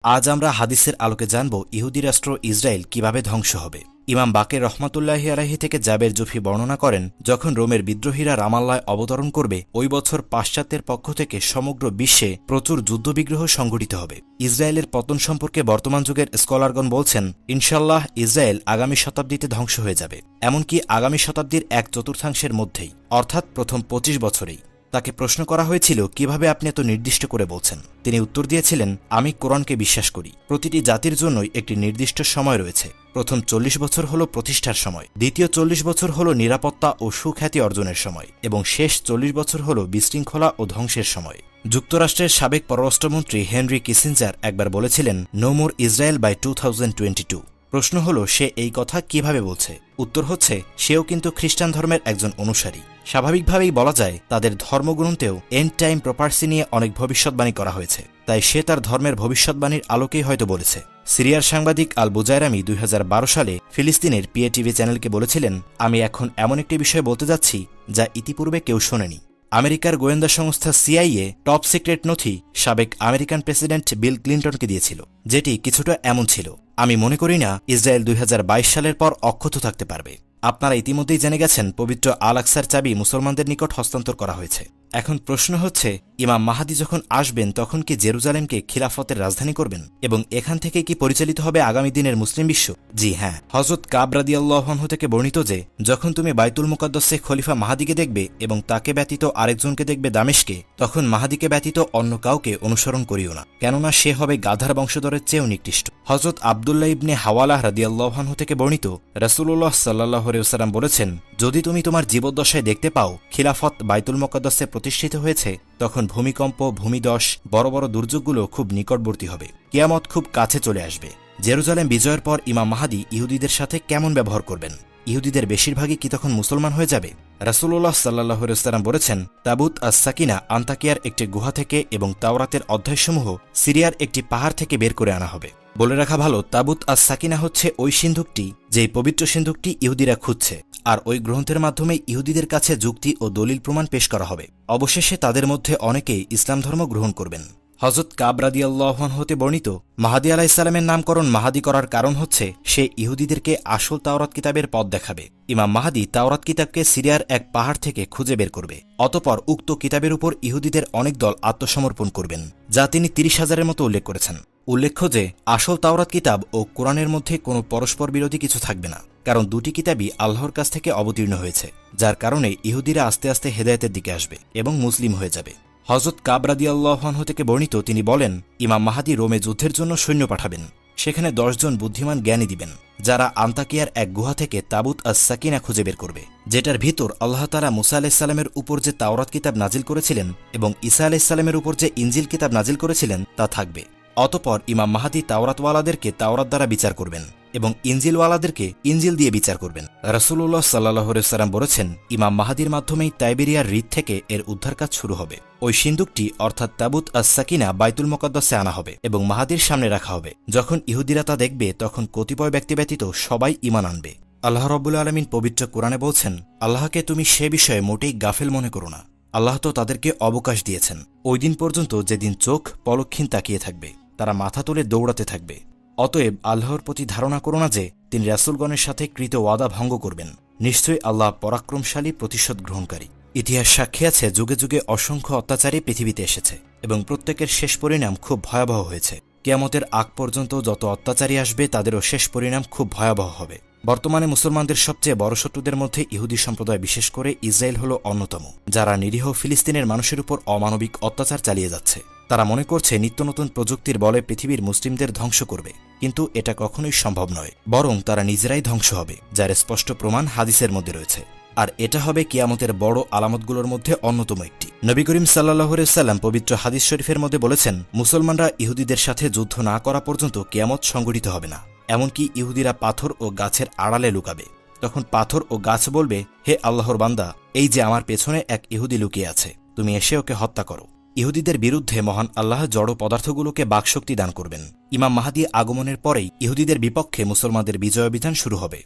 আজ আমরা হাদিসের আলোকে জানব ইহুদি রাষ্ট্র ইসরায়েল কিভাবে ধ্বংস হবে। ইমাম বাকের রহমাতুল্লাহি আলাইহি থেকে জাবের জুফি বর্ণনা করেন, যখন রোমের বিদ্রোহীরা রামাল্লায় অবতরণ করবে ওই বছর পাশ্চাত্যের পক্ষ থেকে সমগ্র বিশ্বে প্রচুর যুদ্ধবিগ্রহ সংঘটিত হবে। ইসরায়েলের পতন সম্পর্কে বর্তমান যুগের স্কলারগণ বলছেন, ইনশাল্লাহ ইসরায়েল আগামী শতাব্দীতে ধ্বংস হয়ে যাবে, এমনকি আগামী শতাব্দীর 1/4 মধ্যেই, অর্থাৎ প্রথম 25 বছরেই। তাকে প্রশ্ন করা হয়েছিল, কিভাবে আপনি এত নির্দিষ্ট করে বলছেন? তিনি উত্তর দিয়েছিলেন, আমি কোরআনকে বিশ্বাস করি। প্রতিটি জাতির জন্যই একটি নির্দিষ্ট সময় রয়েছে। প্রথম 40 বছর হল প্রতিষ্ঠার সময়, দ্বিতীয় 40 বছর হল নিরাপত্তা ও সুখ্যাতি অর্জনের সময়, এবং শেষ 40 বছর হল বিশৃঙ্খলা ও ধ্বংসের সময়। যুক্তরাষ্ট্রের সাবেক পররাষ্ট্রমন্ত্রী হেনরি কিসিঞ্জার একবার বলেছিলেন, নো মোর ইসরায়েল বাই 2022। প্রশ্ন হল, সে এই কথা কিভাবে বলছে? উত্তর হচ্ছে, সেও কিন্তু খ্রিস্টান ধর্মের একজন অনুসারী। স্বাভাবিকভাবেই বলা যায়, তাদের ধর্মগ্রন্থেও এন্ড টাইম প্রপার্সি নিয়ে অনেক ভবিষ্যৎবাণী করা হয়েছে, তাই সে তার ধর্মের ভবিষ্যৎবাণীর আলোকেই হয়তো বলেছে। সিরিয়ার সাংবাদিক আল বুজায়রামি 2012 সালে ফিলিস্তিনের পিএটিভি চ্যানেলকে বলেছিলেন, আমি এখন এমন একটি বিষয় বলতে যাচ্ছি যা ইতিপূর্বে কেউ শোনেনি। আমেরিকার গোয়েন্দা সংস্থা সিআইএ টপ সিক্রেট নথি সাবেক আমেরিকান প্রেসিডেন্ট বিল ক্লিন্টনকে দিয়েছিল, যেটি কিছুটা এমন ছিল, আমি মনে করি না ইসরায়েল 2022 সালের পর অক্ষত থাকতে পারবে। আপনারা ইতিমধ্যেই জেনে গেছেন, পবিত্র আল আকসার চাবি মুসলমানদের নিকট হস্তান্তর করা হয়েছে। এখন প্রশ্ন হচ্ছে, ইমাম মাহাদি যখন আসবেন তখন কি জেরুজালেমকে খিলাফতের রাজধানী করবেন, এবং এখান থেকে কি পরিচালিত হবে আগামী দিনের মুসলিম বিশ্ব? জি হ্যাঁ। হযরত কাব রাদিয়াল্লাহু আনহু থেকে বর্ণিত যে, যখন তুমি বাইতুল মুকাদ্দাসে খলিফা মাহাদিকে দেখবে এবং তাকে ব্যতীত আরেকজনকে দেখবে দামেশকে, তখন মাহাদিকে ব্যতীত অন্য কাউকে অনুসরণ করিও না, কেননা সে হবে গাধার বংশধরের চেয়েও নিকৃষ্ট। হযরত আবদুল্লাহ ইবনে হাওয়ালাহ রাদিয়াল্লাহু আনহু থেকে বর্ণিত, রাসূলুল্লাহ সাল্লাল্লাহু আলাইহি ওয়াসাল্লাম বলেছেন, যদি তুমি তোমার জীবদ্দশায় দেখতে পাও খিলাফত বাইতুল মুকাদ্দাসে প্রতিষ্ঠিত হয়েছে, তখন ভূমিকম্প, ভূমিধস, বড় বড় দুর্যোগগুলো খুব নিকটবর্তী হবে, কিয়ামত খুব কাছে চলে আসবে। জেরুজালেম বিজয়ের পর ইমাম মাহাদি ইহুদিদের সাথে কেমন ব্যবহার করবেন? ইহুদিদের বেশিরভাগই কি তখন মুসলমান হয়ে যাবে? রাসূলুল্লাহ সাল্লাল্লাহু আলাইহি ওয়াসাল্লাম বলেছেন, তাবুত আস-সাকিনা আন্তাকিয়ার একটি গুহা থেকে এবং তাওরাতের অধ্যায়সমূহ সিরিয়ার একটি পাহাড় থেকে বের করে আনা হবে। বলে রাখা ভালো, তাবুত আস-সাকিনা হচ্ছে ওই সিন্ধুকটি, যেই পবিত্র সিন্ধুকটি ইহুদিরা খুঁজছে, আর ওই গ্রন্থের মাধ্যমে ইহুদিদের কাছে যুক্তি ও দলিল প্রমাণ পেশ করা হবে। অবশেষে তাদের মধ্যে অনেকেই ইসলাম ধর্ম গ্রহণ করবেন। হযরত কাব রাদিয়াল্লাহু আনহু হতে বর্ণিত, মাহাদি আলাইহিস সালামের নামকরণ মাহাদি করার কারণ হচ্ছে, সে ইহুদিদেরকে আসল তাওরাত কিতাবের পথ দেখাবে। ইমাম মাহাদি তাওরাত কিতাবকে সিরিয়ার এক পাহাড় থেকে খুঁজে বের করবে। অতঃপর উক্ত কিতাবের উপর ইহুদিদের অনেক দল আত্মসমর্পণ করবেন, যা তিনি 30,000-এর মতো উল্লেখ করেছেন। উল্লেখ্য যে, আসল তাওরাত কিতাব ও কোরআনের মধ্যে কোনো পরস্পর বিরোধী কিছু থাকবে না, কারণ দুটি কিতাবই আল্লাহর কাছ থেকে অবতীর্ণ হয়েছে, যার কারণে ইহুদিরা আস্তে আস্তে হেদায়েতের দিকে আসবে এবং মুসলিম হয়ে যাবে। হযরত কাব রাদিয়াল্লাহু আনহু থেকে বর্ণিত, তিনি বলেন, ইমাম মাহাদি রোমে যুদ্ধের জন্য সৈন্য পাঠাবেন। সেখানে 10 জন বুদ্ধিমান জ্ঞানী দিবেন, যারা আন্তাকিয়ার এক গুহা থেকে তাবুত আস-সাকিনা খুঁজে বের করবে, যেটার ভিতর আল্লাহ তাআলা মুসা আলাইহিস সালামের উপর যে তাওরাত কিতাব নাজিল করেছিলেন এবং ঈসা আলাইহিস সালামের উপর যে ইনজিল কিতাব নাজিল করেছিলেন তা থাকবে। অতঃপর ইমাম মাহাদি তাওরাতওয়ালাদেরকে তাওরাত দ্বারা বিচার করবেন এবং ইনজিলওয়ালাদেরকে ইনজিল দিয়ে বিচার করবেন। রাসূলুল্লাহ সাল্লাল্লাহু আলাইহি ওয়াসাল্লাম বলেছেন, ইমাম মাহাদির মাধ্যমেই তাইবেরিয়ার হ্রদ থেকে এর উদ্ধার কাজ শুরু হবে। ওই সিন্দুকটি অর্থাৎ তাবুত আস-সাকিনা বাইতুল মুকাদ্দাসে আনা হবে এবং মাহাদির সামনে রাখা হবে। যখন ইহুদিরা তা দেখবে, তখন কতিপয় ব্যক্তি ব্যতীত সবাই ঈমান আনবে। আল্লাহ রাব্বুল আলামিন পবিত্র কোরআনে বলছেন, আল্লাহকে তুমি সে বিষয়ে মোটেই গাফেল মনে করো না। আল্লাহ তো তাদেরকে অবকাশ দিয়েছেন ওই দিন পর্যন্ত, যেদিন চোখ পলকহীন তাকিয়ে থাকবে, তারা মাথা তুলে দৌড়াতে থাকবে। অতএব আল্লাহর প্রতি ধারণা করো না যে তিনি রাসূলগণের সাথে কৃত ওয়াদা ভঙ্গ করবেন। নিশ্চয়ই আল্লাহ পরাক্রমশালী, প্রতিশোধ গ্রহণকারী। ইতিহাস সাক্ষী আছে, যুগে যুগে অসংখ্য অত্যাচারী পৃথিবীতে এসেছে এবং প্রত্যেকের শেষ পরিণাম খুব ভয়াবহ হয়েছে। কিয়ামতের আগ পর্যন্ত যত অত্যাচারী আসবে, তাদেরও শেষ পরিণাম খুব ভয়াবহ হবে। বর্তমানে মুসলমানদের সবচেয়ে বড় শত্রুদের মধ্যে ইহুদি সম্প্রদায়, বিশেষ করে ইসরায়েল হল অন্যতম, যারা নিরীহ ফিলিস্তিনের মানুষের উপর অমানবিক অত্যাচার চালিয়ে যাচ্ছে। তারা মনে করছে নিত্য নতুন প্রযুক্তির বলে পৃথিবীর মুসলিমদের ধ্বংস করবে, কিন্তু এটা কখনোই সম্ভব নয়, বরং তারা নিজেরাই ধ্বংস হবে, যার স্পষ্ট প্রমাণ হাদিসের মধ্যে রয়েছে। আর এটা হবে কিয়ামতের বড় আলামতগুলোর মধ্যে অন্যতম একটি। নবী করিম সাল্লাল্লাহু আলাইহি ওয়াসাল্লাম পবিত্র হাদিস শরীফের মধ্যে বলেছেন, মুসলমানরা ইহুদিদের সাথে যুদ্ধ না করা পর্যন্ত কিয়ামত সংঘটিত হবে না। এমনকি ইহুদিরা পাথর ও গাছের আড়ালে লুকাবে। তখন পাথর ও গাছ বলবে, হে আল্লাহর বান্দা, এই যে আমার পেছনে এক ইহুদি লুকিয়ে আছে, তুমি এসে ওকে হত্যা করো। ইহুদিদের বিরুদ্ধে মহান আল্লাহ জড় পদার্থগুলোকে বাকশক্তি দান করবেন। ইমাম মাহাদি আগমনের পরেই ইহুদিদের বিপক্ষে মুসলমানদের বিজয় অভিযান শুরু হবে।